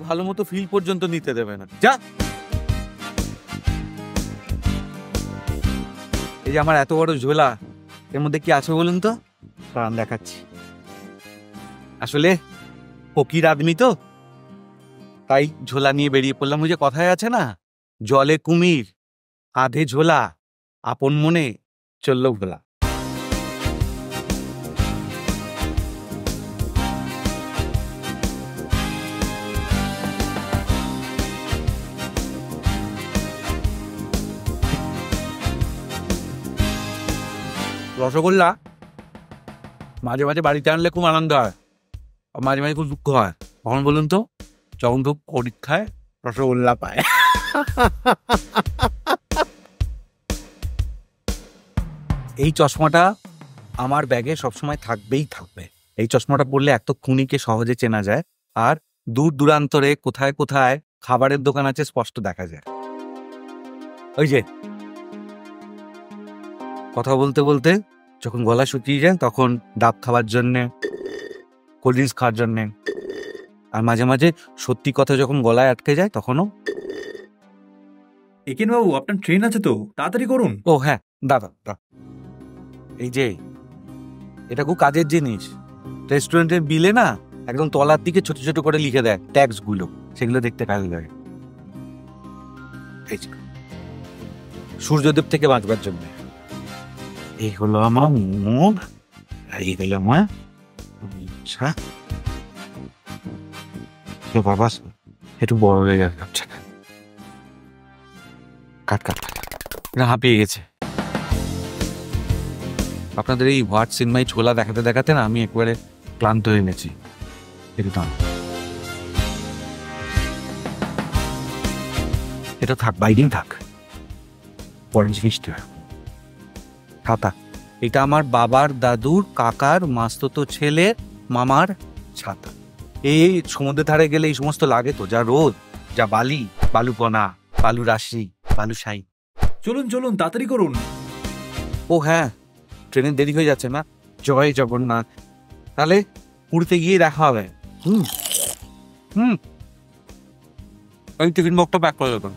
ভালো মতো ফিল পর্যন্ত নিতে দেবে না। যা, এই যে আমার এত বড় ঝোলা, এর মধ্যে কি আছে বলুন তো? প্রাণ দেখাচ্ছি। আসলে ফকির আদমি তো, তাই ঝোলা নিয়ে বেরিয়ে পড়লাম। ওই যে কথায় আছে না, জলে কুমির কাঁধে ঝোলা, আপন মনে চললো ভোলা। রসগোল্লা মাঝে মাঝে বাড়িতে আনলে খুব আনন্দ হয়, মাঝে মাঝে খুব দুঃখ হয়। কখন বলুন তো? যখন খুব পরীক্ষায় রসগোল্লা পায়। এই চশমাটা আমার ব্যাগে সবসময় থাকবেই থাকবে। এই চশমাটা পরলে এত খুনিকে সহজে চেনা যায়, আর দূর দূরান্তরে কোথায় কোথায় খাবারের দোকান আছে স্পষ্ট দেখা যায়। ওই যে কথা বলতে বলতে যখন গলা শুকিয়ে যায়, তখন ডাব খাওয়ার জন্যে, কোল্ড ড্রিঙ্কস খাওয়ার জন্যে, আর মাঝে মাঝে সত্যি কথা যখন গলায় আটকে যায় তখনও। একেন বাবু, আপনার ট্রেন আছে তো, তাড়াতাড়ি করুন। ও হ্যাঁ, দাদা এই যে এটা খুব কাজের জিনিস। রেস্টুরেন্টের বিলে না একদম তলার দিকে ছোট ছোট করে লিখে দেয় ট্যাক্স গুলো, সেগুলো দেখতে কাজে লাগে। সূর্যদেব থেকে বাঁচবার জন্য। এই হলো আমার মুখ, এই হলো আমার বাবা, একটু বড় হয়ে গেছে। কাট কাট হাঁপিয়ে গেছে। আপনাদের এই হোয়াট সিনেমায় ছোলা দেখাতে দেখাতে না আমি একবারে ক্লান্ত হয়ে গেছি। এটা থাক, বাইরেই থাক, পরে জিনিসটা খাতা। এটা আমার বাবার দাদুর কাকার মাস্ততো ছেলে মামার ছাতা। এই সমুদ্রের ধারে গেলে এই সমস্ত লাগে তো, যা রোদ, যা বালি, বালুপনা, বালু রাশি, বালু সাই। চলুন চলুন, তাড়াতাড়ি করুন। ও হ্যাঁ, ট্রেনের দেরি হয়ে যাচ্ছে না। জয় জগন্নাথ। তাহলে পুরীতে গিয়ে দেখা হবে। ওই টিফিন বক্সটা প্যাক করে দেবেন।